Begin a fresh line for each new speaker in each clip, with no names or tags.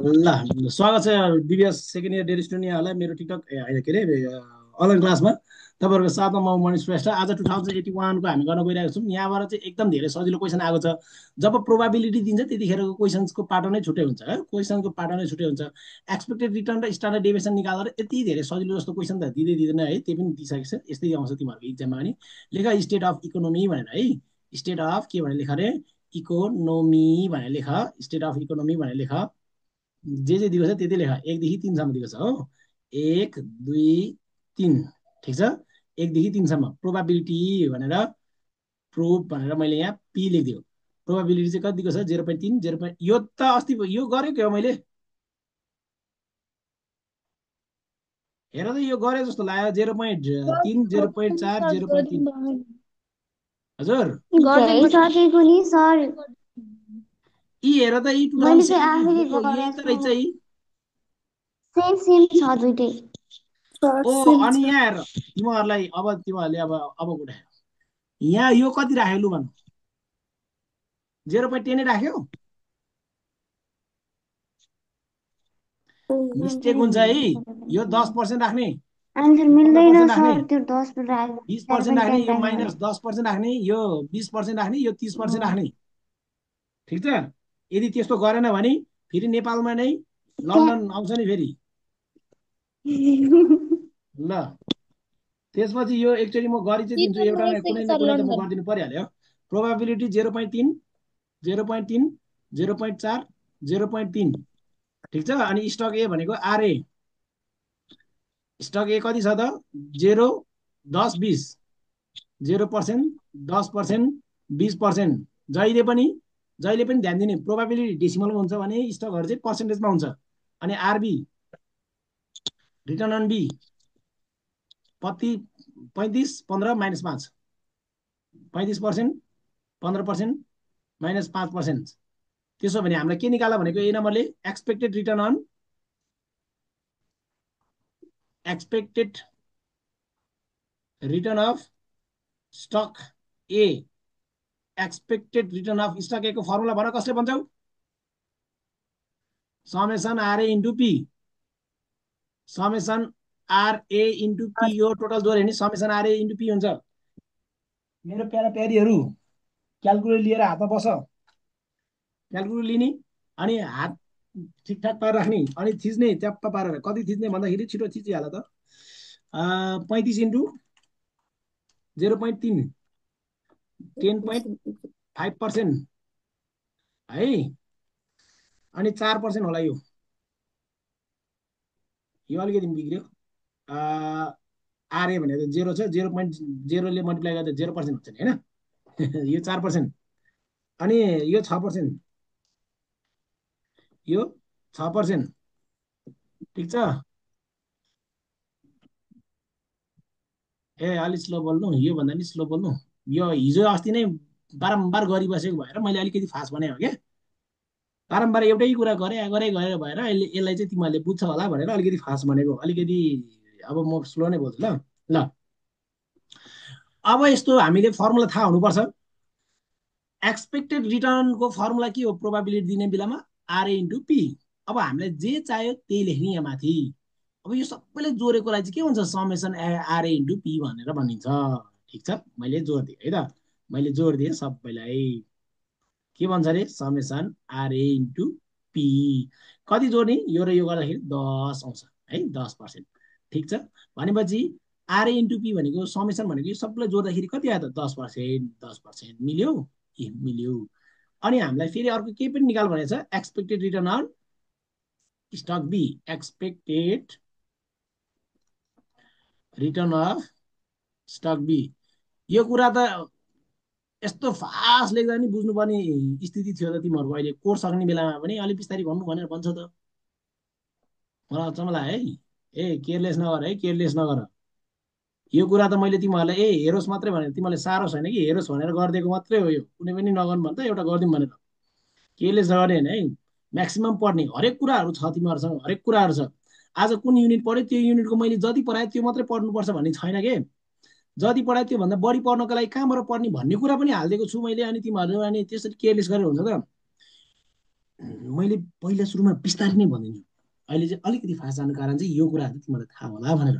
ल स्वागत छ Divya's second year dairy student यहाँहरूलाई मेरो टिकटक होइन के अरे अनलाइन क्लासमा तपाईँहरूको साथमा म मनिष श्रेष्ठ। आज 2081 को हामी गर्न गइरहेको छौँ। यहाँबाट चाहिँ एकदम धेरै सजिलो क्वेसन आएको छ। जब प्रोबाबिलिटी दिन्छ त्यतिखेरको क्वेसन्सको पाटो नै छुट्टै हुन्छ है, क्वेसनको पाटो नै छुट्टै हुन्छ। एक्सपेक्टेड रिटर्न र स्ट्यान्डर्ड डेभिएसन निकालेर यति धेरै सजिलो जस्तो क्वेसन त दिँदै दिँदैन है, त्यही पनि दिइसकेको छ। यस्तै आउँछ तिमीहरूको इक्जाममा पनि। लेख स्टेट अफ इकोनोमी भनेर है, स्टेट अफ के भनेर लेख अरे, इकोनोमी भनेर लेख, स्टेट अफ इकोनोमी भनेर लेख। जे दिएको छ त्यति लेखा 1 देखि 3 सम्म दिएको छ हो, 1 2 3। ठिक छ, 1 देखि 3 सम्म प्रोबाबिलिटी भनेर प्रुभ भनेर मैले यहाँ पी लेखिदियो। प्रोबाबिलिटी चाहिँ कति दिएको छ 0.3 0. यो त अस्ति यो गरेको हो मैले, हेर त यो गरे जस्तो लाग्यो 0.3 0.4 0.3। हजुर
सकेको नि सर।
यी हेर त यी
मैले चाहिँ
2017
आफैले
हो, यही त रहेछ
गरेको
यी।
सेम सेम छ दुइटै।
ओ अनि यहाँ हेर तिमीहरूलाई अब तिमीहरूले अब उठायो यहाँ यो कति राख्यो लु भन, 0.10 राख्यो। मिस्टेक हुन्छ है, यो 10% राख्ने,
आन्सर
यो
मिल्दैन
15% राख्ने,
सर, त्यो 10
20% राख्ने,
0.10
यो
राख्यो भने।
माइनस 10% राख्ने, यो 20% राख्ने, यो 30% राख्ने। ठिक छ, यदि त्यस्तो गरेन भने फेरि नेपालमा नै लन्डन आउँछ नि फेरि। ल त्यसपछि यो एकचोटि म गरि चाहिँ दिन्छु, एउटा न कुनै त म गरिदिनु परिहाल्यो। प्रोबाबिलिटी 0.3 0.3 0.4 0.3। ठिक छ, अनि स्टक ए भनेको आरए, स्टक ए कति छ त 0 10 20, 0%, 10%, 20%। जहिले पनि ध्यान दिने, प्रोबाबिलिटी डेसिमलमा हुन्छ भने स्टकहरू चाहिँ पर्सेन्टेजमा हुन्छ। अनि आरबी रिटर्न अन बी कति 35 15 -5, 35%, 15%, -5%। त्यसो भने हामीलाई के निकाल्दा भनेको ए नम्बरले expected return of stock A. Expected return of stock A को फर्मुला भन कसले भन्छौ, summation R A into P, summation R A into P. यो टोटल जोड्यो भने समेसन आरए इन्टु पी हुन्छ। मेरो प्यारा प्यारीहरू क्यालकुलेटर लिएर हातमा बस, क्यालकुलेटर लिने अनि हात ठिकठाक पारेर राख्ने अनि थिच्ने च्याप्प पारेर। कति थिच्ने भन्दाखेरि छिटो थिचिहाल त, 35 इन्टु 0.3 10.5% है, अनि 4% होला यो अलिकति बिग्रियो। आरए भनेको 0 छ, 0.0ले मल्टिप्लाई गर्दा 0% हुन्छ नि होइन। यो 4%, अनि यो 6%, यो 6%। ठिक छ, ए अलिक स्लो बोल्नु, योभन्दा नि स्लो बोल्नु। यो हिजो अस्ति नै बारम्बार गरिबसेको भएर मैले अलिकति फास्ट भने हो क्या, बारम्बार एउटै कुरा गरे भएर यसलाई चाहिँ तिमीहरूले बुझ्छ होला भनेर अलिकति फास्ट भनेको। अलिकति अब म स्लो नै बोल्छु ल। ल अब यस्तो हामीले फर्मुला थाहा हुनुपर्छ। एक्सपेक्टेड रिटर्नको फर्मुला के हो प्रोबाबिलिटी दिने बेलामा, आरए इन्टु पी। अब हामीलाई जे चाहियो त्यही लेख्ने यहाँ माथि। अब यो सबैले जोडेकोलाई चाहिँ के हुन्छ, समेसन आरए इन्टु पी भनेर भनिन्छ। ठिक छ, मैले जोड दिएँ है त, मैले जोड दिएँ सबैलाई। के भन्छ अरे, समेसन आरए इन्टु पी। कति जोड्ने, यो र यो गर्दाखेरि 10 आउँछ है, 10%। ठिक छ, भनेपछि आरए इन्टु पी भनेको समेसन भनेको यो सबैलाई जोड्दाखेरि कति आयो त 10%। 10% मिल्यो, ए मिल्यो। अनि हामीलाई फेरि अर्को केही पनि निकाल भनेको छ, expected return on stock B. Expected return of stock B. यो कुरा त यस्तो फास्ट लेख्दा नि बुझ्नुपर्ने स्थिति थियो त तिमीहरूको। अहिले कोर्स सक्ने बेलामा पनि अलिक बिस्तारै भन्नु भनेर भन्छ त, मलाई अचम्म लाग्यो है। ए केयरलेस नगर है, केयरलेस नगर। यो कुरा त मैले तिमीहरूलाई हेरोस् मात्रै भनेर, तिमीहरूले सारोस् होइन कि हेरोस् भनेर गरिदिएको मात्रै हो। यो कुनै पनि नगर्नु भन्दा एउटा गरिदिउँ भनेर, केयरलेस नगर्ने होइन है। म्याक्सिमम् पढ्ने, हरेक कुराहरू छ तिमीहरूसँग, हरेक कुराहरू छ। आज कुन युनिट पढ्यो त्यो युनिटको मैले जति पढाएँ त्यो मात्रै पढ्नुपर्छ भन्ने छैन के। जति पढाएँ त्योभन्दा बढी पढ्नको लागि कहाँबाट पढ्ने भन्ने कुरा पनि हालिदिएको छु मैले। अनि तिमीहरू अनि त्यसरी केयरलेस गरेर हुन्छ त। मैले पहिला सुरुमा बिस्तारै नै भनिदिन्छु, अहिले चाहिँ अलिकति फास्ट जानु कारण चाहिँ यो कुराहरू चाहिँ तिमीलाई थाहा होला भनेर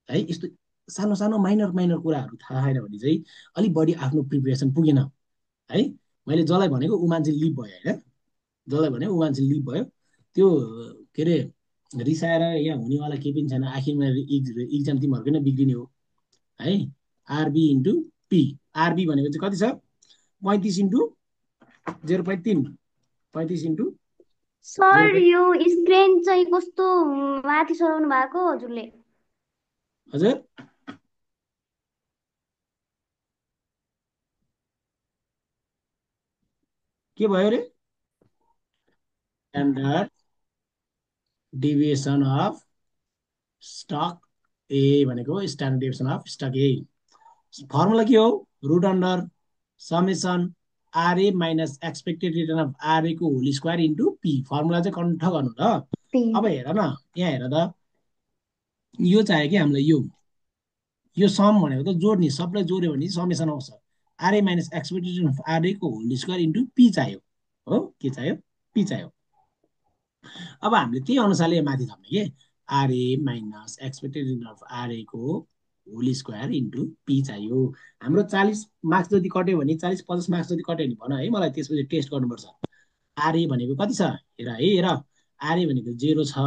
है। यस्तो सानो सानो माइनर माइनर कुराहरू थाहा छैन भने चाहिँ अलिक बढी आफ्नो प्रिपेरेसन पुगेन है। मैले जसलाई भनेको ऊ मान्छे लिभ भयो होइन, जसलाई भने ऊ मान्छे लिभ भयो। त्यो के अरे रिसाएर यहाँ हुनेवाला केही पनि छैन, आखिरमा इक्जाम तिमीहरूकै नै बिग्रिने हो है। आरबी इन्टु पी, आरबी भनेको चाहिँ कति छ, 35 इन्टु 0.3, 35 इन्टु
सर
0.
यो स्क्रिन चाहिँ कस्तो माथि सराउनु भएको हजुरले?
हजुर के भयो अरे, standard deviation of stock A भनेको standard deviation of stock A, formula के हो, root under summation RA minus expected return of RA को whole square into P, formula चाहिँ कण्ठ गर्नु ल। अब हेर न, यहाँ हेर त, यो चाहियो कि हामीलाई, यो सम भनेको त जोड्ने, सबलाई जोड्यो भने समेसन आउँछ, RA minus expected return of RA को होल स्क्वायर इन्टु पी चाहियो, हो के चाहियो, पी चाहियो। अब हामीले त्यही अनुसारले माथि थप्ने के, RA minus expected return of RA को होल स्क्वायर इन्टु पी चाहियो। हाम्रो 40 मार्क्स जति कट्यो भने, 40-50 मार्क्स जति कट्यो भने भन है मलाई, त्यसपछि टेस्ट गर्नुपर्छ। आरए भनेको कति छ हेर है, हेर आरए भनेको 0 छ,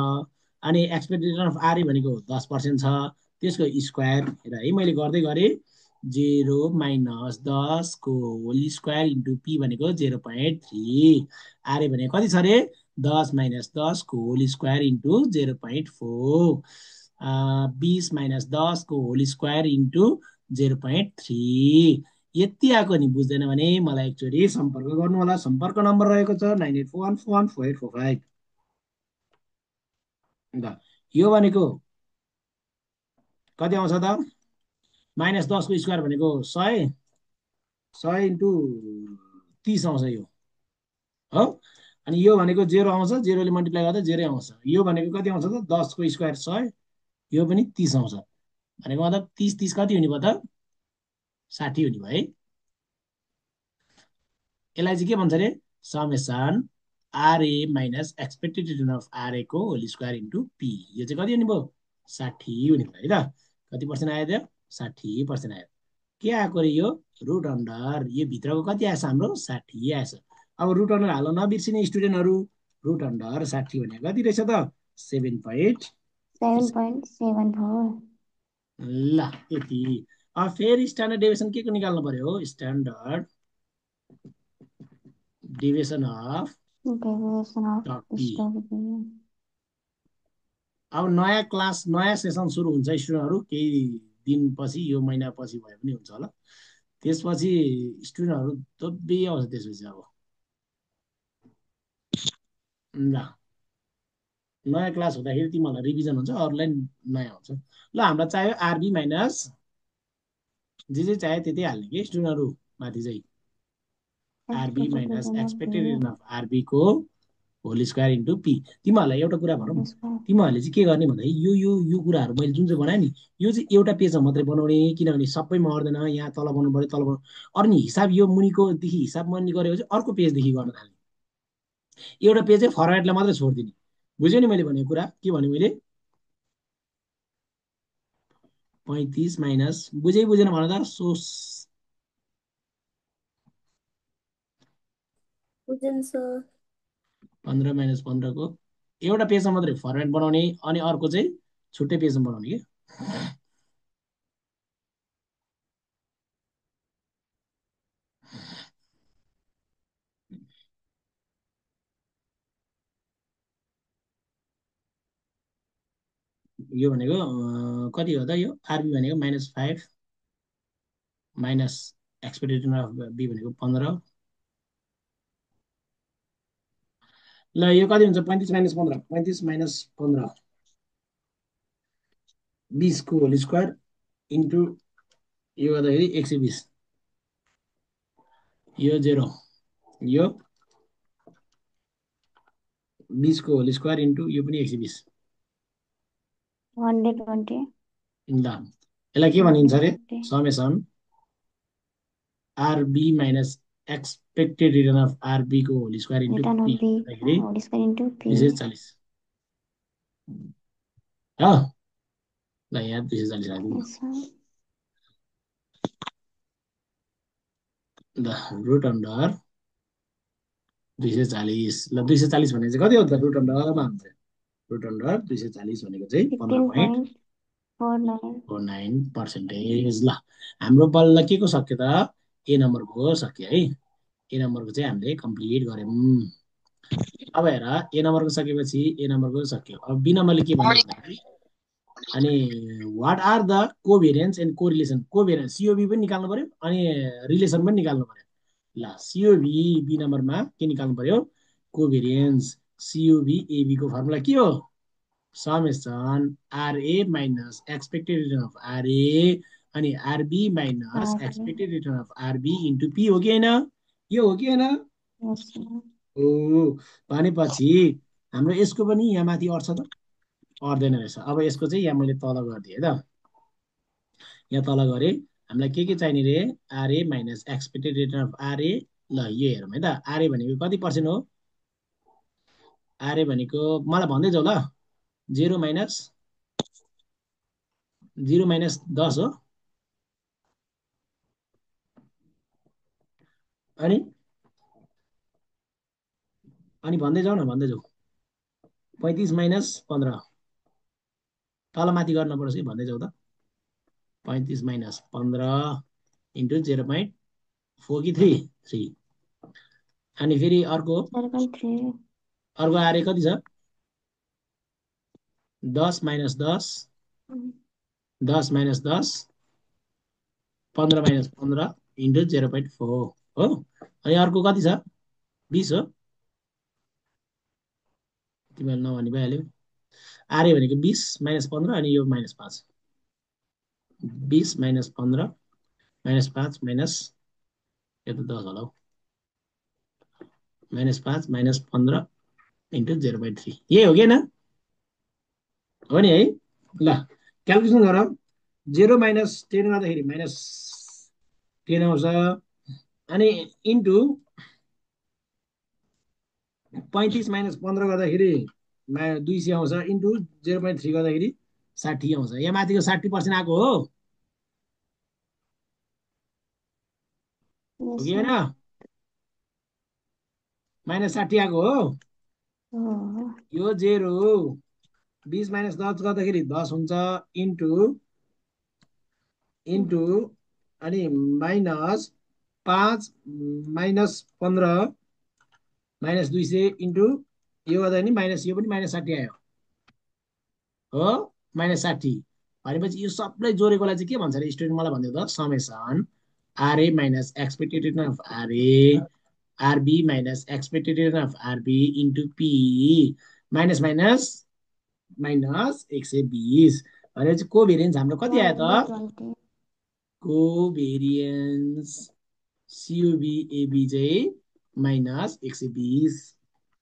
अनि एक्सपेक्टेड रिटर्न अफ आरए भनेको 10% छ, त्यसको स्क्वायर हेर है, मैले गर्दै गरेँ, 0 - 10 को होल स्क्वायर इन्टु पी भनेको 0.3, आरए भनेको कति छ अरे, 10 - 10 को होल स्क्वायर इन्टु 0.4, 20 - 10 को होल स्क्वायर इन्टु 0.3। यति आएको नि बुझ्दैन भने मलाई एकचोटि सम्पर्क गर्नु होला, सम्पर्क नम्बर रहेको छ 9841414845। ल यो भनेको कति आउँछ त, -10 को स्क्वायर भनेको 100, 100 इन्टु 30 आउँछ यो, हो। अनि यो भनेको 0 आउँछ, 0ले मल्टिप्लाई गर्दा 0 आउँछ। यो भनेको कति आउँछ त, 10 को स्क्वायर 100, यो पनि 30 आउँछ, भनेको मतलब 30 - 30 कति हुने भयो त, 60 हुने भयो है। यसलाई चाहिँ के भन्छ अरे, summation RA minus expected return of RA को होल स्क्वायर इन्टु पी, यो चाहिँ कति हुने भयो, 60 हुने भयो है त। कति पर्सेन्ट आयो त्यो, 60% आयो। के आएको रे यो, रुट अन्डर, यो भित्रको कति आएछ हाम्रो, 60 आएछ। अब रुट अन्डर हाल्न नबिर्सिने स्टुडेन्टहरू, रुट अन्डर 60 भनेको कति रहेछ त, 7.
7.74।
ल यति। अब फेरि स्ट्यान्डर्ड डेभिएसन के को निकाल्नु पर्यो, standard deviation of
deviation
stock
of
P.
Story.
अब नयाँ क्लास नयाँ सेसन सुरु हुन्छ स्टुडेन्टहरू, केही दिनपछि, यो महिना पछि भए पनि हुन्छ होला, त्यसपछि स्टुडेन्टहरू दब्बी आउँछ त्यसपछि। अब ल नयाँ क्लास हुँदाखेरि तिमीहरूलाई रिभिजन हुन्छ, अरूलाई नयाँ हुन्छ। ल हामीलाई चाहियो आरबी माइनस, जे चाहियो त्यति हाल्ने कि स्टुडेन्टहरू, माथि चाहिँ R B
expected
minus
return of
expected return
B
of आरबीको होल स्क्वायर इन्टु पी। तिमीहरूलाई एउटा कुरा भनौँ,
होल स्क्वायर।
तिमीहरूले चाहिँ के गर्ने भन्दाखेरि यो कुराहरू मैले जुन चाहिँ बनाएँ नि, यो चाहिँ एउटा पेजमा मात्रै बनाउने, किनभने सबैमा अर्दैन, यहाँ तल बनाउनु पऱ्यो, तल बनाउनु, अनि हिसाब यो मुनिकोदेखि हिसाब मुनि गऱ्यो भने चाहिँ अर्को पेजदेखि गर्न थाल्ने, एउटा पेज चाहिँ फर्मेटलाई मात्रै छोडिदिने। बुझ्यो नि मैले भनेको कुरा, के भने मैले 35 माइनस, बुझेन भन त सोस,
बुझेन सर।
15 - 15 को एउटा पेजमा मात्रै फर्मेट बनाउने, अनि अर्को चाहिँ छुट्टै पेजमा बनाउने कि। यो भनेको कति हो त, यो आरबी भनेको -5 minus expected return of B भनेको 15। ल यो कति हुन्छ, 35 - 15, 35 - 15, 20 को होल स्क्वायर इन्टु, यो गर्दाखेरि 120, यो 0, यो 20 को होल स्क्वायर इन्टु यो पनि 120।
120।
ल यसलाई के भनिन्छ अरे,
120।
Summation R B minus expected return of R B को whole square into
return
P
of B
गर्दाखेरि
होल स्क्वायर इन्टु पी।
240 हो ल यहाँ 240 राखिदिउँ
यसो।
ल रुट अन्डर 240 ल 240 भनेको चाहिँ कति हो त रुट अन्डरमा हुन्छ रुट अन्डर 240 भनेको चाहिँ पन्ध्र
fifteen
point
point four nine.
Four nine percentage ल हाम्रो बल्ल के को सक्यो त ए नम्बरको सक्यो है ए नम्बरको चाहिँ हामीले कम्प्लिट गऱ्यौँ अब हेर ए नम्बरको सकेपछि ए नम्बरको सक्यो अब बी नम्बरले के भन्यो भन्दाखेरि अनि what are the covariance and correlation covariance सिओबी पनि निकाल्नु पर्यो अनि रिलेसन पनि निकाल्नु पर्यो ल सिओबी बी नम्बरमा के निकाल्नु पर्यो कोभेरियन्स सिओबी एबीको फर्मुला के हो summation RA minus expected return of R A अनि R B minus expected return of R B into P हो कि होइन यो हो कि होइन हो भनेपछि हाम्रो यसको पनि यहाँ माथि अट्छ त अट्दैन रहेछ अब यसको चाहिँ यहाँ मैले तल गरिदिएँ त यहाँ तल गरेँ हामीलाई के चाहिने रे RA minus expected return of RA ल यो हेरौँ है त आरए भनेको कति पर्सेन्ट हो आरए भनेको मलाई भन्दै जाऊ ल 0 माइनस 10 हो अनि अनि भन्दै जाऊ न भन्दै जाऊ 35 - 15 तल माथि गर्न पर्छ कि भन्दै जाऊ त 35 - 15 इन्टु 0.4 कि 3 अनि फेरि अर्को
0.3।
अर्को आरे कति छ 10 - 10 10 - 10 15 - 15 इन्टु 0.4 हो अनि अर्को कति छ 20 हो तिमीहरूले नभनी भइहाल्यो आरे भनेको 20 - 15 अनि यो -5 20 - 15 -5 माइनस यो त 10 होला हौ -5 -15 इन्टु 0.3 यही हो कि होइन हो नि है ल क्यालकुलेसन गर 0 - 10 गर्दाखेरि -10 आउँछ अनि इन्टु 35 - 15 गर्दाखेरि 200 आउँछ इन्टु 0.3 गर्दाखेरि 60 आउँछ यहाँ माथिको 60% आएको हो कि होइन -60 आएको हो यो 0 20 - 10 गर्दाखेरि 10 हुन्छ इन्टु इन्टु अनि -5 -15 -200 इन्टु यो गर्दा नि माइनस यो पनि -60 आयो हो -60 भनेपछि यो सबलाई जोडेकोलाई चाहिँ के भन्छ अरे स्टुडेन्ट मलाई भनिदियो त summation RA minus expected return of RA RB minus expected return of R B into P minus minus minus 120 भनेपछि कोभेरियन्स हाम्रो कति आयो त
120।
कोभेरियन्स सियुबी एबी चाहिँ -120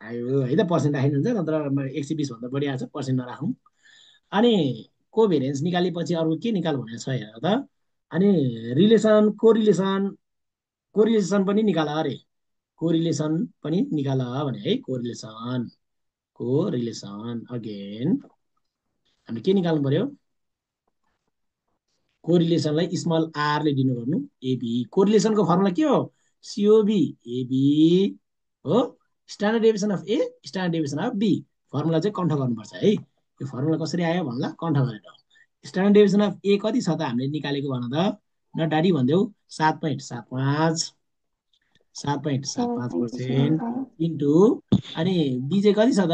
आयो है त पर्सेन्ट राखिनुहुन्छ नत्र 120 भन्दा बढी आएको छ पर्सेन्ट नराखौँ अनि कोभेरियन्स निकालेपछि अर्को के निकाल भनेको छ हेर त अनि रिलेसन कोरिलेसन कोरिलेसन पनि निकाल अरे कोरिलेसन पनि निकाल भने है कोरिलेसन अगेन हामी के निकाल्नु पर्यो कोरिलेसनलाई स्मल आरले दिनु गर्नु एबी कोरिलेसनको फर्मुला के हो सिओबी एबी हो standard deviation of A standard deviation of B formula चाहिँ कन्ठ गर्नुपर्छ है यो फर्मुला कसरी आयो भन्ला कन्ठ गरेर स्ट्यान्डर्ड डेभिएसन अफ ए कति छ त हामीले निकालेको भन त न डाडी भनिदेऊ 7.75 7.75%
7.05।
इन्टु अनि बी चाहिँ कति छ त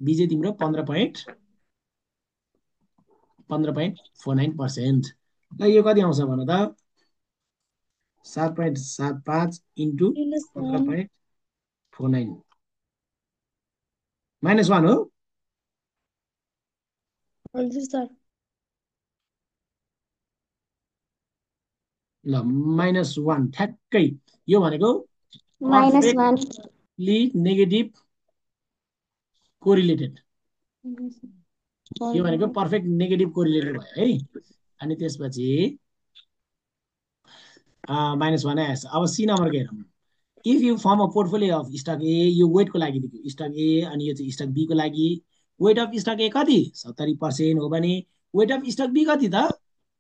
बी चाहिँ तिम्रो 15.49% ल यो कति आउँछ भन त 7.75 इन्टु 15.49 -1 हो
हजुर सर।
ल -1 ठ्याक्कै यो भनेको
-1।
पर्फेक्टली नेगेटिभ कोरिलेटेड यो भनेको पर्फेक्ट नेगेटिभ कोरिलेटेड भयो है अनि त्यसपछि -1 आएछ। अब सी नम्बरको हेरौँ। If you form a portfolio of stock A, यो वेटको लागि दिएको स्टक ए, अनि यो चाहिँ स्टक बीको लागि। वेट अफ स्टक ए कति? 70% हो भने वेट अफ स्टक बी कति त?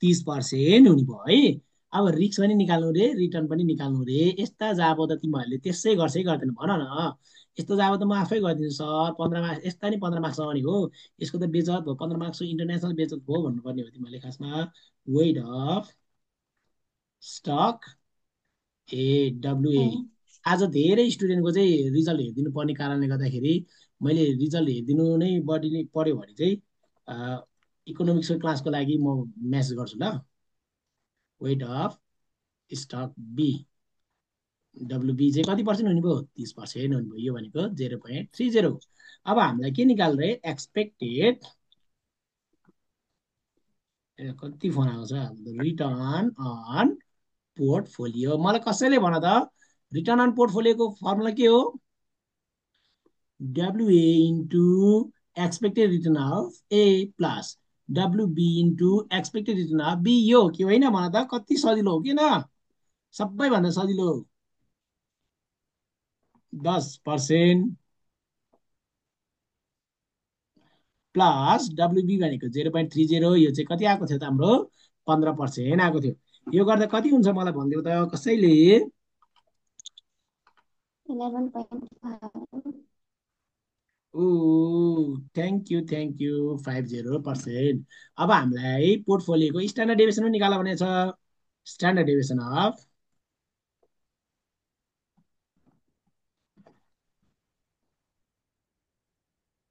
30% हुने भयो है। अब रिक्स पनि निकाल्नु रे, रिटर्न पनि निकाल्नु रे। यस्ता जाबो त तिमीहरूले त्यसै गर्छै गर्दैन भन न। यस्तो जाबो त म आफै गरिदिन्छु सर, 15 मार्क्स यस्ता नि 15 मार्क्स आउने हो। यसको त बेचत हो, 15 मार्क्सको इन्टरनेसनल बेचत हो भन्नुपर्ने हो तिमीहरूले खासमा। Weight of stock A, WA.
अँ,
आज धेरै स्टुडेन्टको चाहिँ रिजल्ट हेरिदिनु पर्ने कारणले गर्दाखेरि मैले रिजल्ट हेरिदिनु नै बढी नै पऱ्यो भने चाहिँ इकोनोमिक्सको क्लासको लागि म म्यासेज गर्छु ल। Weight of stock B, WB चाहिँ कति पर्सेन्ट हुने भयो? 30% हुने भयो। यो भनेको 0.30। अब हामीलाई के निकाल्नु रे? एक्सपेक्टेड, कति फोन आएको छ, रिटर्न अन पोर्टफोलियो। मलाई कसैले भन त, रिटर्न अन पोर्टफोलियोको फर्मुला के हो? WA into expected return of A plus WB into expected return of B. यो हो कि होइन भन त? कति सजिलो हो किन? सबैभन्दा सजिलो। 10% प्लस WB भनेको 0.30, यो चाहिँ कति आएको थियो त हाम्रो? 15% आएको थियो। यो गर्दा कति हुन्छ मलाई भनिदेऊ त कसैले?
11.5।
ओ, थ्याङ्क यू 50%। अब हामीलाई पोर्टफोलियोको स्ट्यान्डर्ड डेभिएसन पनि निकाल भनेको छ। स्ट्यान्डर्ड डेभिएसन अफ,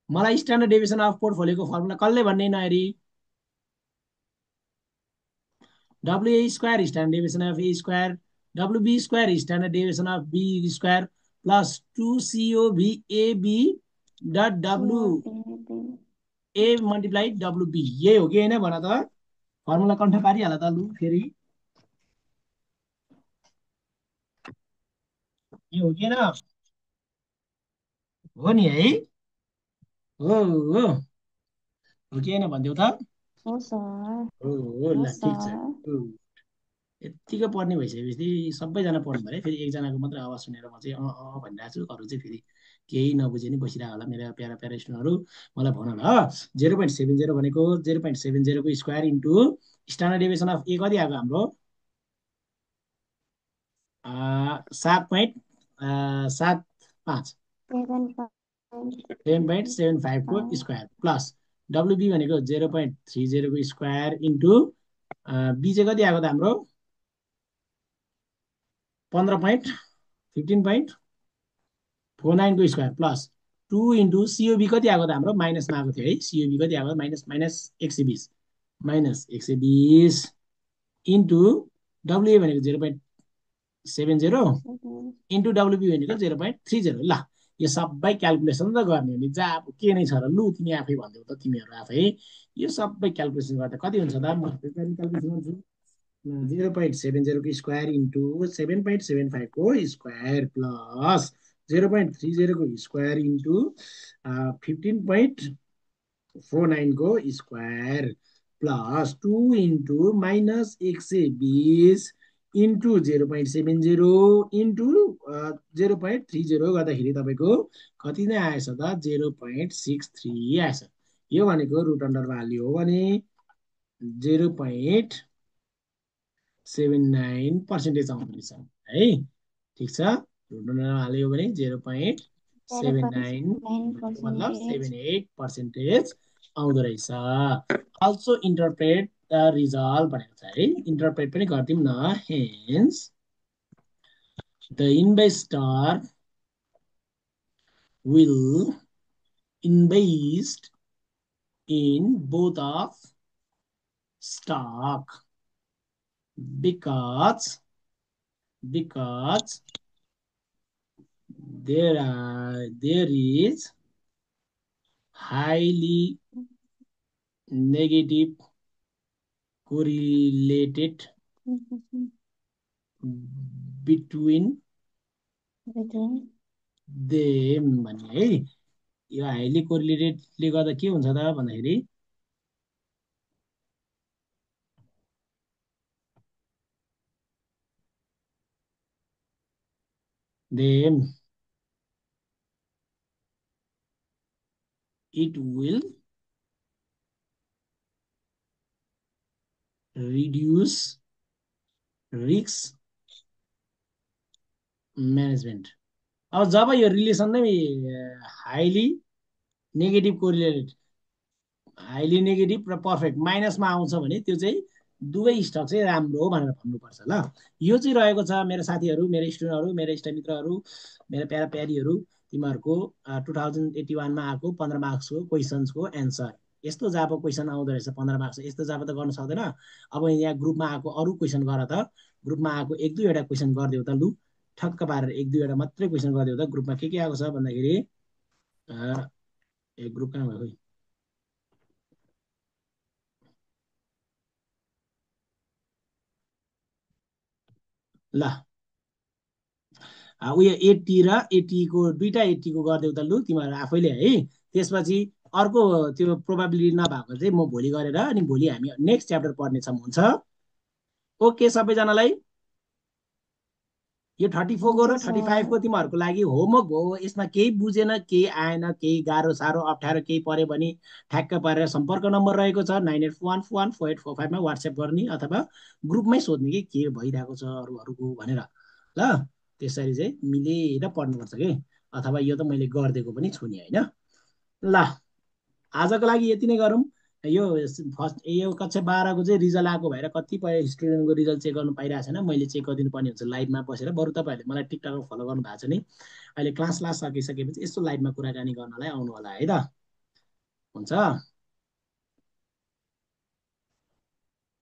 मलाई स्ट्यान्डर्ड डेभिएसन अफ पोर्टफोलियोको फर्मुला कसले भन्ने नहेरी? WA square standard deviation of A square, WB square standard deviation of B square plus 2COVAB dot W
COBB।
A multiply WB। यही हो कि होइन भन त? फर्मुला कण्ठ पारिहाल त लु फेरि। यो हो कि होइन? हो नि है? हो हो, हो कि होइन भनिदेऊ त?
हो सर।
हो
हो
ल ठिक छ।
सर।
हो, यत्तिकै पढ्ने भइसकेपछि सबैजना पढ्नु पऱ्यो। फेरि एकजनाको मात्रै आवाज सुनेर म चाहिँ भनिरहेको छु, अरू चाहिँ फेरि केही नबुझे नि बसिरहेको होला मेरा प्यारा प्यारा स्टुडेन्टहरू। मलाई भन ल। 0.70 भनेको 0.70को square into standard deviation of A कति आएको हाम्रो? 7.75, 7.75को
7.5।
स्क्वायर प्लस WB भनेको 0.30को स्क्वायर इन्टु बी चाहिँ कति आएको त हाम्रो? 15.15.49को स्क्वायर प्लस 2 इन्टु सिओबी कति आएको त हाम्रो? माइनसमा आएको थियो है। सिओबी कति आएको? माइनस माइनस 120, माइनस 120 इन्टु डब्लुए भनेको 0.70 इन्टु WB भनेको 0.30। ल, यो सबै क्यालकुलेसन त गर्ने हो नि, जा अब के नै छ र। लु तिमी आफै भनिदेऊ त, तिमीहरू आफै। यो सबै क्यालकुलेसन गर्दा कति हुन्छ त? म क्यालकुलेसन गर्छु। 0.70को स्क्वायर इन्टु 7.75को स्क्वायर प्लस 0.30को स्क्वायर इन्टु 15.49को square plus 2 into minus 120 into 0.70 into 0.30 गर्दाखेरि तपाईँको कति नै आएछ त? 0.63 आएछ। यो भनेको रुट अन्डर भ्याल्यु हो भने 0.79% आउँदो रहेछ है। ठिक छ। रुट अन्डर हाल्यो भने 0.79 मतलब
0.9%।
78% आउँदो रहेछ। अल्सो इन्टरप्रेट द रिजल्ट भनेको छ है। इन्टरप्रेट पनि गरिदिउँ न। Hence the investor will invest in both of stock because there is highly negative correlated between them भन्ने है। यो हाइली कोरिलेटेडले गर्दा के हुन्छ त भन्दाखेरि then it will reduce risk management. अब जब यो रिलेसन नै highly negative correlated, highly negative र पर्फेक्ट माइनसमा आउँछ भने त्यो चाहिँ दुवै स्टक चाहिँ राम्रो हो भनेर भन्नुपर्छ ल। यो चाहिँ रहेको छ मेरो साथीहरू, मेरो स्टुडेन्टहरू, मेरो इष्टमित्रहरू, मेरो प्यारा प्यारीहरू, तिमीहरूको 2081मा आएको 15 मार्क्सको क्वेसन्सको एन्सर। यस्तो जाबो क्वेसन आउँदो रहेछ 15 मार्क्स, यस्तो जाबो त गर्न सक्दैन। अब यहाँ ग्रुपमा आएको अरू क्वेसन गर त, ग्रुपमा आएको एक दुईवटा क्वेसन गरिदेऊ त लु, ठक्क पारेर एक दुईवटा मात्रै क्वेसन गरिदेऊ त। ग्रुपमा के आएको छ भन्दाखेरि एक ग्रुप कहाँ भयो, ल उयो 80 र 80को दुईटा 80को गरिदेऊ त लु तिमीहरू आफैले है। त्यसपछि अर्को त्यो प्रोभाबिलिटी नभएको चाहिँ म भोलि गरेर अनि भोलि हामी नेक्स्ट च्याप्टर पढ्नेछौँ, हुन्छ? ओके सबैजनालाई। यो 34को र
हुन्छ
थर्टी
सर।
फाइभको तिमीहरूको लागि होमवर्क हो। यसमा केही बुझेन, केही आएन, केही गाह्रो साह्रो अप्ठ्यारो केही पऱ्यो भने ठ्याक्क पारेर सम्पर्क नम्बर रहेको छ 9841414845मा वाट्सएप गर्ने अथवा ग्रुपमै सोध्ने कि के भइरहेको छ अरूहरूको भनेर ल। त्यसरी चाहिँ मिलेर पढ्नुपर्छ कि, अथवा यो त मैले गरिदिएको पनि छु नि होइन। ल आजको लागि यति नै गरौँ। यो फर्स्ट यो कक्षा 12को चाहिँ रिजल्ट आएको भएर कतिपय स्टुडेन्टको रिजल्ट चेक गर्नु पाइरहेको छैन, मैले चेक गरिदिनु पर्ने हुन्छ लाइभमा बसेर। बरु तपाईँहरूले मलाई टिकटकमा फलो गर्नु भएको छ नि, अहिले क्लास सकिसकेपछि यसो लाइभमा कुराकानी गर्नलाई आउनु होला है त, हुन्छ?